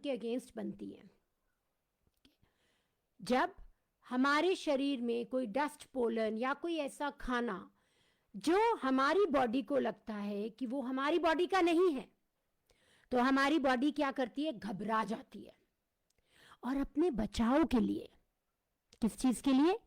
के अगेंस्ट बनती है। जब हमारे शरीर में कोई डस्ट पोलन या कोई ऐसा खाना जो हमारी बॉडी को लगता है कि वो हमारी बॉडी का नहीं है, तो हमारी बॉडी क्या करती है, घबरा जाती है और अपने बचाव के लिए, किस चीज के लिए,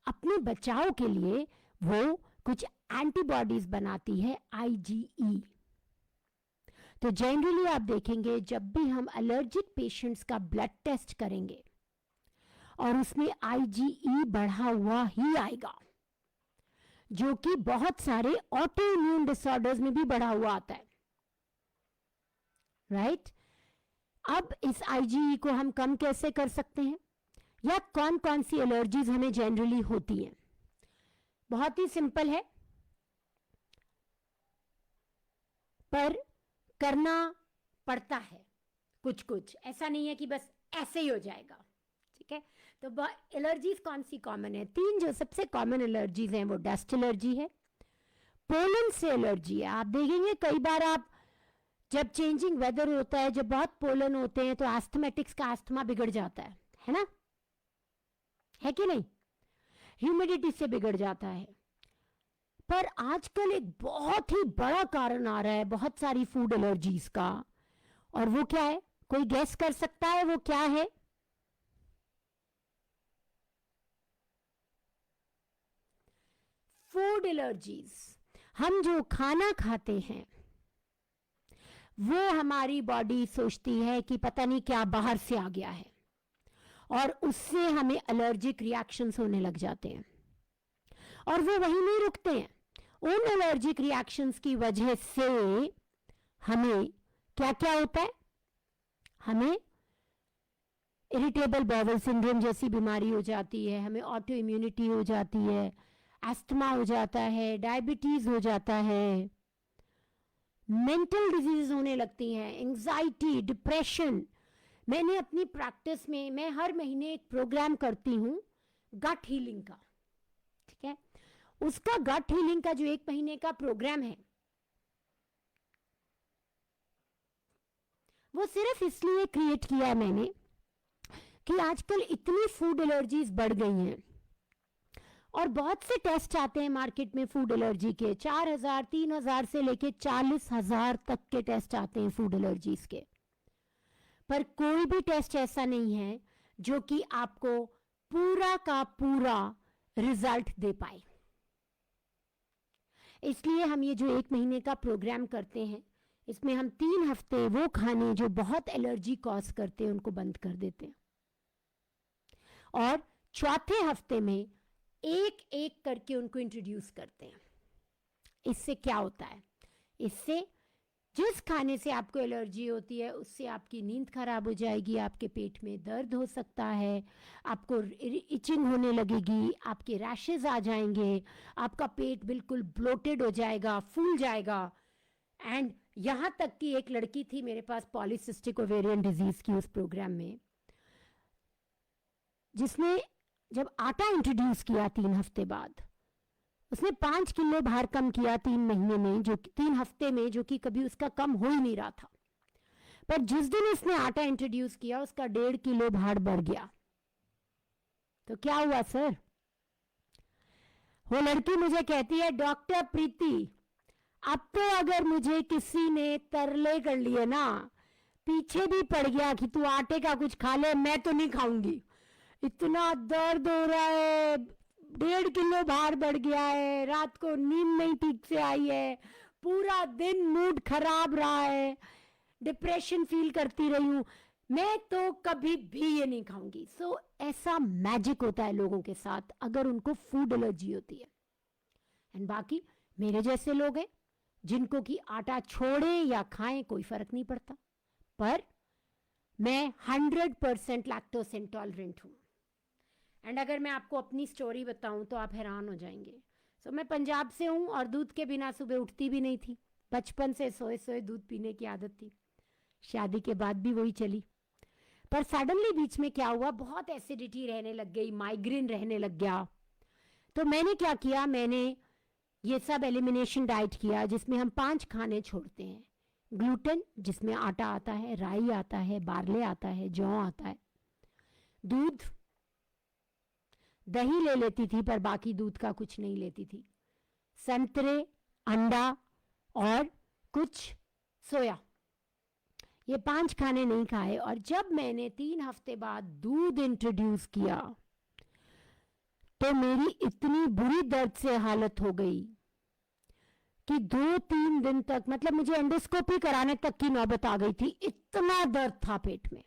अपने बचाव के लिए वो कुछ एंटीबॉडीज बनाती है, IgE। तो जनरली आप देखेंगे जब भी हम एलर्जिक पेशेंट्स का ब्लड टेस्ट करेंगे और उसमें IgE बढ़ा हुआ ही आएगा, जो कि बहुत सारे ऑटो इम्यून डिसऑर्डर्स में भी बढ़ा हुआ आता है, राइट? अब इस IgE को हम कम कैसे कर सकते हैं, या कौन कौन सी एलर्जीज हमें जनरली होती हैं? बहुत ही सिंपल है, पर करना पड़ता है कुछ कुछ, ऐसा नहीं है कि बस ऐसे ही हो जाएगा, ठीक है? तो एलर्जीज कौन सी कॉमन है? 3 जो सबसे कॉमन एलर्जीज हैं वो डस्ट एलर्जी है, पोलन से एलर्जी है। आप देखेंगे कई बार आप जब चेंजिंग वेदर होता है, जब बहुत पोलन होते हैं, तो एस्थमेटिक्स का अस्थमा बिगड़ जाता है ना, है कि नहीं? ह्यूमिडिटी से बिगड़ जाता है। पर आजकल एक बहुत ही बड़ा कारण आ रहा है बहुत सारी फूड एलर्जीज का, और वो क्या है? कोई गेस कर सकता है वो क्या है? Food allergies. हम जो खाना खाते हैं वो हमारी बॉडी सोचती है कि पता नहीं क्या बाहर से आ गया है, और उससे हमें एलर्जिक रिएक्शंस होने लग जाते हैं, और वो वहीं नहीं रुकते हैं। उन एलर्जिक रिएक्शंस की वजह से हमें क्या क्या होता है? हमें इरिटेबल बाउल सिंड्रोम जैसी बीमारी हो जाती है, हमें ऑटो इम्यूनिटी हो जाती है, अस्थमा हो जाता है, डायबिटीज हो जाता है, मेंटल डिजीज होने लगती हैं, एंजाइटी, डिप्रेशन। मैंने अपनी प्रैक्टिस में, मैं हर महीने एक प्रोग्राम करती हूं गट हीलिंग का, ठीक है? उसका गट हीलिंग का जो 1 महीने का प्रोग्राम है, वो सिर्फ इसलिए क्रिएट किया है मैंने कि आजकल इतनी फूड एलर्जीज बढ़ गई हैं, और बहुत से टेस्ट आते हैं मार्केट में फूड एलर्जी के, 4000, 3000 से लेके 40,000 तक के टेस्ट आते हैं फूड एलर्जीज के, पर कोई भी टेस्ट ऐसा नहीं है जो कि आपको पूरा का पूरा रिजल्ट दे पाए। इसलिए हम ये जो 1 महीने का प्रोग्राम करते हैं, इसमें हम 3 हफ्ते वो खाने जो बहुत एलर्जी कॉज करते हैं उनको बंद कर देते हैं, और चौथे हफ्ते में एक एक करके उनको इंट्रोड्यूस करते हैं। इससे क्या होता है? इससे जिस खाने से आपको एलर्जी होती है उससे आपकी नींद खराब हो जाएगी, आपके पेट में दर्द हो सकता है, आपको इचिंग होने लगेगी, आपके रैशेज आ जाएंगे, आपका पेट बिल्कुल ब्लोटेड हो जाएगा, फूल जाएगा। एंड यहां तक कि एक लड़की थी मेरे पास पॉलीसिस्टिक ओवेरियन डिजीज की उस प्रोग्राम में, जिसने जब आटा इंट्रोड्यूस किया 3 हफ्ते बाद, उसने 5 किलो भार कम किया 3 महीने में, जो 3 हफ्ते में, जो कि कभी उसका कम हो ही नहीं रहा था। पर जिस दिन उसने आटा इंट्रोड्यूस किया उसका 1.5 किलो भार बढ़ गया। तो क्या हुआ सर? वो लड़की मुझे कहती है, डॉक्टर प्रीति, अब तो अगर मुझे किसी ने तरले कर लिए ना, पीछे भी पड़ गया कि तू आटे का कुछ खा ले, मैं तो नहीं खाऊंगी, इतना दर्द हो रहा है, 1.5 किलो भार बढ़ गया है, रात को नींद नहीं ठीक से आई है, पूरा दिन मूड खराब रहा है, डिप्रेशन फील करती रही हूं, मैं तो कभी भी ये नहीं खाऊंगी। सो ऐसा मैजिक होता है लोगों के साथ अगर उनको फूड एलर्जी होती है। एंड बाकी मेरे जैसे लोग हैं जिनको कि आटा छोड़े या खाएं कोई फर्क नहीं पड़ता, पर मैं 100% लैक्टोज इंटॉलरेंट हूं। एंड अगर मैं आपको अपनी स्टोरी बताऊं तो आप हैरान हो जाएंगे। सो मैं पंजाब से हूं और दूध के बिना सुबह उठती भी नहीं थी, बचपन से सोए सोए दूध पीने की आदत थी, शादी के बाद भी वही चली। पर सडनली बीच में क्या हुआ, बहुत एसिडिटी रहने लग गई, माइग्रेन रहने लग गया। तो मैंने क्या किया, मैंने ये सब एलिमिनेशन डाइट किया जिसमें हम 5 खाने छोड़ते हैं। ग्लूटेन जिसमें आटा आता है, राई आता है, बार्ले आता है, जौ आता है, दूध, दही ले लेती थी पर बाकी दूध का कुछ नहीं लेती थी, संतरे, अंडा और कुछ सोया, ये 5 खाने नहीं खाए। और जब मैंने 3 हफ्ते बाद दूध इंट्रोड्यूस किया तो मेरी इतनी बुरी दर्द से हालत हो गई कि 2-3 दिन तक, मतलब मुझे एंडोस्कोपी कराने तक की नौबत आ गई थी, इतना दर्द था पेट में।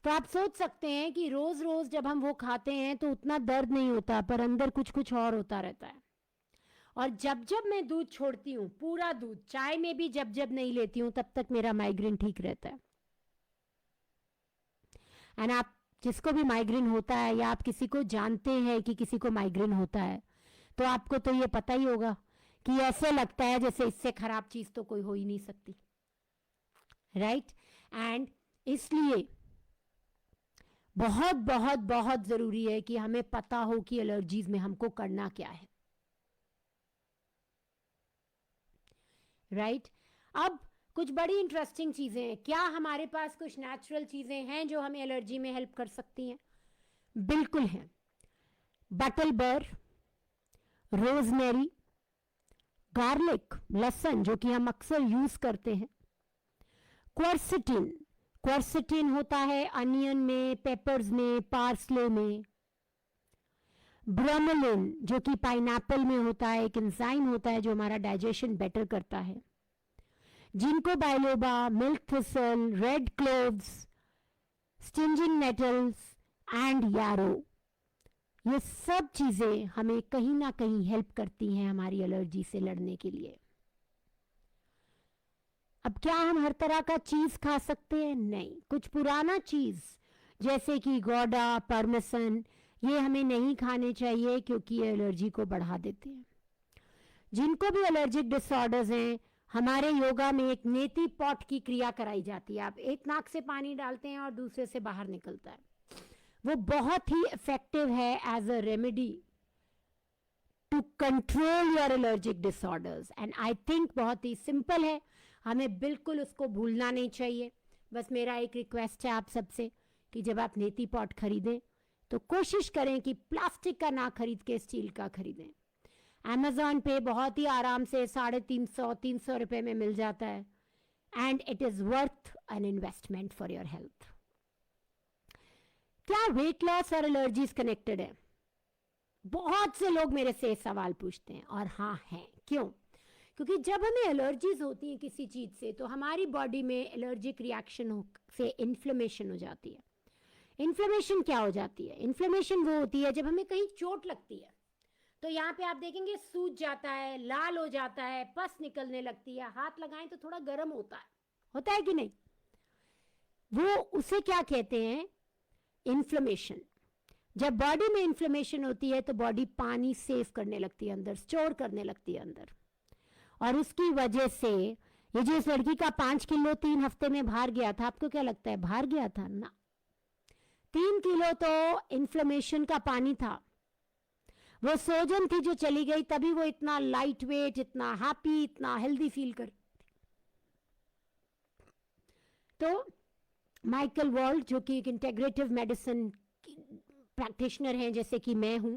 तो आप सोच सकते हैं कि रोज रोज जब हम वो खाते हैं तो उतना दर्द नहीं होता, पर अंदर कुछ कुछ और होता रहता है। और जब जब मैं दूध छोड़ती हूँ, पूरा दूध, चाय में भी जब जब नहीं लेती हूँ, तब तक मेरा माइग्रेन ठीक रहता है। एंड आप जिसको भी माइग्रेन होता है या आप किसी को जानते हैं कि किसी को माइग्रेन होता है, तो आपको तो ये पता ही होगा कि ऐसे लगता है जैसे इससे खराब चीज तो कोई हो ही नहीं सकती, राइट? एंड इसलिए बहुत बहुत बहुत जरूरी है कि हमें पता हो कि एलर्जीज में हमको करना क्या है, राइट? अब कुछ बड़ी इंटरेस्टिंग चीजें हैं। क्या हमारे पास कुछ नेचुरल चीजें हैं जो हमें एलर्जी में हेल्प कर सकती हैं? बिल्कुल हैं। बटल बर, रोजमेरी, गार्लिक, लहसुन जो कि हम अक्सर यूज करते हैं, क्वर्सेटिन, क्वर्सेटिन होता है अनियन में, पेपर्स में, पार्सले में, ब्रोमेलिन जो कि पाइनएप्पल में होता है, एक एंजाइम होता है जो हमारा डाइजेशन बेटर करता है, ginkgo biloba, milk thistle, red cloves, stinging nettles and yarrow, ये सब चीजें हमें कहीं ना कहीं हेल्प करती हैं हमारी एलर्जी से लड़ने के लिए। अब क्या हम हर तरह का चीज खा सकते हैं? नहीं। कुछ पुराना चीज जैसे कि गौडा, परमेसन, ये हमें नहीं खाने चाहिए क्योंकि ये एलर्जी को बढ़ा देते हैं। जिनको भी एलर्जिक डिसऑर्डर्स हैं, हमारे योगा में एक नेति पॉट की क्रिया कराई जाती है। आप एक नाक से पानी डालते हैं और दूसरे से बाहर निकलता है। वो बहुत ही इफेक्टिव है as a remedy to control your allergic disorders, and I think बहुत ही सिंपल है, हमें बिल्कुल उसको भूलना नहीं चाहिए। बस मेरा एक रिक्वेस्ट है आप सबसे कि जब आप नेति पॉट खरीदें तो कोशिश करें कि प्लास्टिक का ना खरीद के स्टील का खरीदें। Amazon पे बहुत ही आराम से 350-300 रुपए में मिल जाता है, and it is worth an investment for your health. क्या वेट लॉस और एलर्जीज कनेक्टेड है? बहुत से लोग मेरे से सवाल पूछते हैं, और हाँ है। क्यों? क्योंकि जब हमें एलर्जीज होती हैं किसी चीज से तो हमारी बॉडी में एलर्जिक रिएक्शन से इन्फ्लेमेशन हो जाती है। इन्फ्लेमेशन क्या हो जाती है? इन्फ्लेमेशन वो होती है जब हमें कहीं चोट लगती है, तो यहाँ पे आप देखेंगे सूज जाता है, लाल हो जाता है, पस निकलने लगती है, हाथ लगाएं तो थोड़ा गर्म होता है कि नहीं? वो उसे क्या कहते हैं? इन्फ्लेमेशन। जब बॉडी में इन्फ्लेमेशन होती है तो बॉडी पानी सेव करने लगती है अंदर, स्टोर करने लगती है अंदर, और उसकी वजह से ये जो इस लड़की का 5 किलो 3 हफ्ते में बाहर गया था, आपको क्या लगता है बाहर गया था? ना, 3 किलो तो इन्फ्लेमेशन का पानी था। वो सोजन थी जो चली गई, तभी वो इतना लाइट वेट, इतना हैप्पी, इतना हेल्दी फील कर। तो माइकल वॉल्ट जो कि एक इंटेग्रेटिव मेडिसिन प्रैक्टिशनर हैं जैसे कि मैं हूं,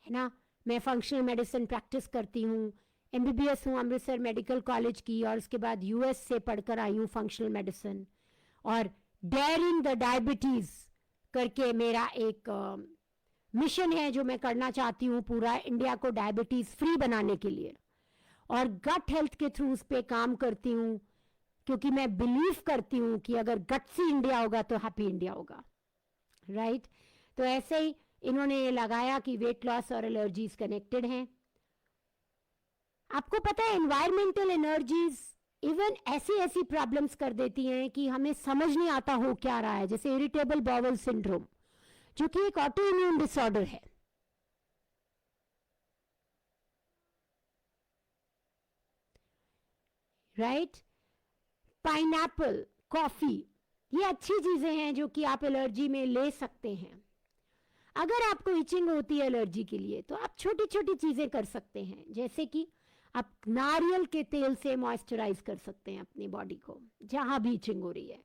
है ना, मैं फंक्शनल मेडिसिन प्रैक्टिस करती हूँ, एमबीबीएस हूँ अमृतसर मेडिकल कॉलेज की, और उसके बाद यूएस से पढ़कर आई हूँ फंक्शनल मेडिसिन, और डेयरिंग द डायबिटीज करके मेरा एक मिशन है जो मैं करना चाहती हूँ पूरा इंडिया को डायबिटीज फ्री बनाने के लिए, और गट हेल्थ के थ्रू उस पर काम करती हूँ क्योंकि मैं बिलीव करती हूँ कि अगर गट्सी इंडिया होगा तो हैप्पी इंडिया होगा, राइट? तो ऐसे ही इन्होंने ये लगाया कि वेट लॉस और एलर्जीज कनेक्टेड हैं। आपको पता है एनवायरमेंटल एनर्जीज इवन ऐसी प्रॉब्लम्स कर देती हैं कि हमें समझ नहीं आता हो क्या रहा है, जैसे इरिटेबल बाउल सिंड्रोम जो कि एक ऑटो इम्यून डिसऑर्डर है। राइट? पाइनएप्पल, कॉफी, ये अच्छी चीजें हैं जो कि आप एलर्जी में ले सकते हैं। अगर आपको इचिंग होती है एलर्जी के लिए तो आप छोटी छोटी चीजें कर सकते हैं, जैसे कि आप नारियल के तेल से मॉइस्चराइज कर सकते हैं अपनी बॉडी को जहां भी इचिंग हो रही है।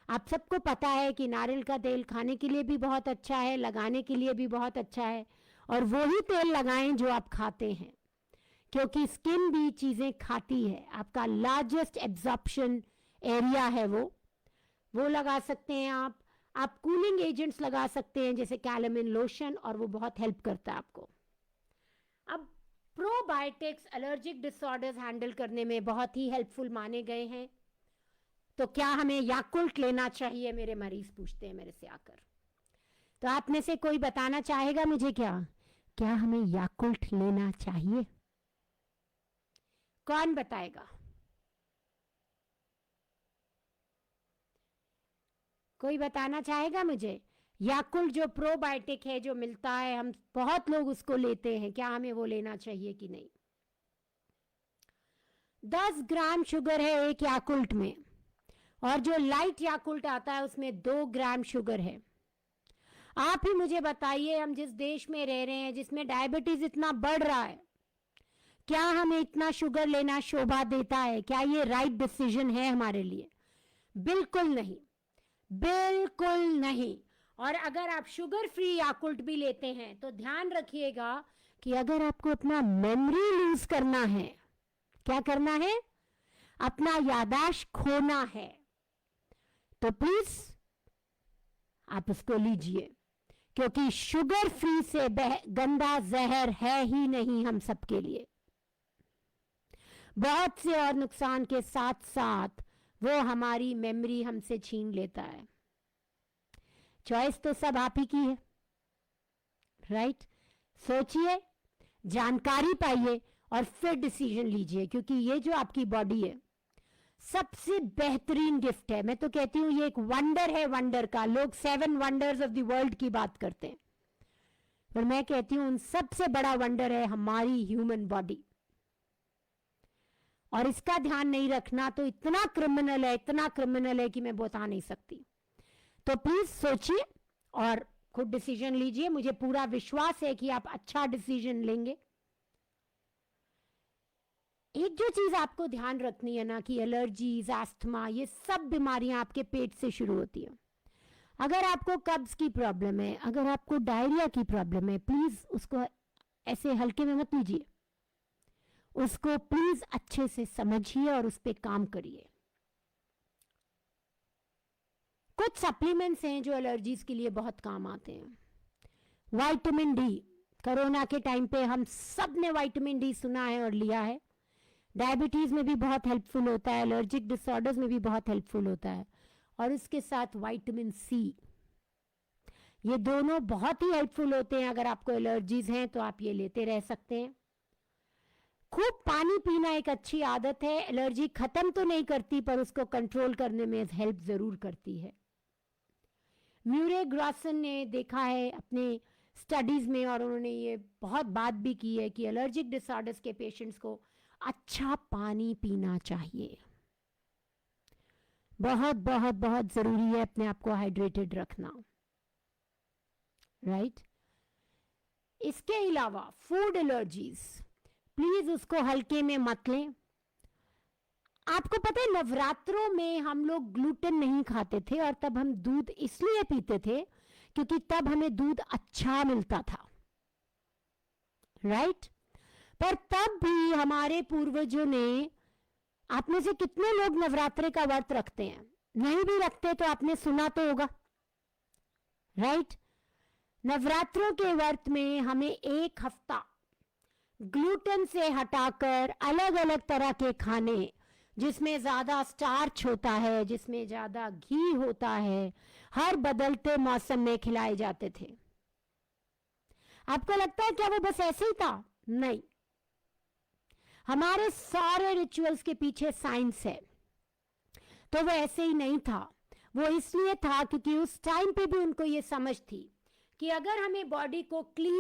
आप सबको पता है कि नारियल का तेल खाने के लिए भी बहुत अच्छा है, लगाने के लिए भी बहुत अच्छा है, और वही तेल लगाएं जो आप खाते हैं, क्योंकि स्किन भी चीजें खाती है। आपका लार्जेस्ट एब्जॉर्प्शन एरिया है वो लगा सकते हैं आप कूलिंग एजेंट्स लगा सकते हैं जैसे कैलामिन लोशन, और वो बहुत हेल्प करता है आपको। अब प्रोबायोटिक्स एलर्जिक डिसऑर्डर्स हैंडल करने में बहुत ही हेल्पफुल माने गए हैं। तो क्या हमें याकुल्ट लेना चाहिए, मेरे मरीज पूछते हैं मेरे से आकर। तो आप में से कोई बताना चाहेगा मुझे क्या हमें याकुल्ट लेना चाहिए? कौन बताएगा? कोई बताना चाहेगा मुझे? याकुल्ट जो प्रोबायोटिक है जो मिलता है, हम बहुत लोग उसको लेते हैं, क्या हमें वो लेना चाहिए कि नहीं? 10 ग्राम शुगर है एक याकुल्ट में, और जो लाइट याकुल्ट आता है उसमें 2 ग्राम शुगर है। आप ही मुझे बताइए, हम जिस देश में रह रहे हैं जिसमें डायबिटीज इतना बढ़ रहा है, क्या हमें इतना शुगर लेना शोभा देता है? क्या ये राइट डिसीजन है हमारे लिए? बिल्कुल नहीं, बिल्कुल नहीं। और अगर आप शुगर फ्री याकुल्ट भी लेते हैं तो ध्यान रखिएगा कि अगर आपको अपना मेमोरी लूज करना है, क्या करना है, अपना यादाश्त खोना है, तो प्लीज आप उसको लीजिए, क्योंकि शुगर फ्री से गंदा जहर है ही नहीं हम सबके लिए। बहुत से और नुकसान के साथ साथ वो हमारी मेमोरी हमसे छीन लेता है। चॉइस तो सब आप ही की है, राइट? सोचिए, जानकारी पाइए और फिर डिसीजन लीजिए, क्योंकि ये जो आपकी बॉडी है सबसे बेहतरीन गिफ्ट है। मैं तो कहती हूं ये एक वंडर है, वंडर का। लोग 7 वंडर्स ऑफ द वर्ल्ड की बात करते हैं, पर मैं कहती हूं उन सबसे बड़ा वंडर है हमारी ह्यूमन बॉडी। और इसका ध्यान नहीं रखना तो इतना क्रिमिनल है, इतना क्रिमिनल है कि मैं बता नहीं सकती। तो प्लीज सोचिए और खुद डिसीजन लीजिए। मुझे पूरा विश्वास है कि आप अच्छा डिसीजन लेंगे। एक जो चीज आपको ध्यान रखनी है ना, कि एलर्जीज, अस्थमा, ये सब बीमारियां आपके पेट से शुरू होती हैं। अगर आपको कब्ज की प्रॉब्लम है, अगर आपको डायरिया की प्रॉब्लम है, प्लीज उसको ऐसे हल्के में मत लीजिए, उसको प्लीज अच्छे से समझिए और उस पर काम करिए। कुछ सप्लीमेंट्स हैं जो एलर्जीज के लिए बहुत काम आते हैं। विटामिन डी, कोरोना के टाइम पे हम सब ने विटामिन डी सुना है और लिया है। डायबिटीज में भी बहुत हेल्पफुल होता है, एलर्जिक डिसऑर्डर्स में भी बहुत हेल्पफुल होता है। और इसके साथ विटामिन सी, ये दोनों बहुत ही हेल्पफुल होते हैं। अगर आपको एलर्जीज हैं तो आप ये लेते रह सकते हैं। खूब पानी पीना एक अच्छी आदत है। एलर्जी खत्म तो नहीं करती, पर उसको कंट्रोल करने में हेल्प जरूर करती है। म्यूरे ग्रॉसन ने देखा है अपने स्टडीज में, और उन्होंने ये बहुत बात भी की है कि एलर्जिक डिसऑर्डर्स के पेशेंट्स को अच्छा पानी पीना चाहिए। बहुत बहुत बहुत जरूरी है अपने आप को हाइड्रेटेड रखना, राइट? इसके अलावा फूड एलर्जीज, प्लीज उसको हल्के में मत लें। आपको पता है नवरात्रों में हम लोग ग्लूटेन नहीं खाते थे, और तब हम दूध इसलिए पीते थे क्योंकि तब हमें दूध अच्छा मिलता था, राइट? पर तब भी हमारे पूर्वजों ने, आप में से कितने लोग नवरात्रे का व्रत रखते हैं? नहीं भी रखते तो आपने सुना तो होगा, राइट? नवरात्रों के व्रत में हमें 1 हफ्ता ग्लूटेन से हटाकर अलग अलग तरह के खाने, जिसमें ज्यादा स्टार्च होता है, जिसमें ज्यादा घी होता है, हर बदलते मौसम में खिलाए जाते थे। आपको लगता है क्या वो बस ऐसे ही था? नहीं, हमारे सारे रिचुअल्स के पीछे साइंस है। तो वो ऐसे ही नहीं था, वो इसलिए था क्योंकि उस टाइम पे भी उनको ये समझ थी कि अगर हमें बॉडी को क्लीन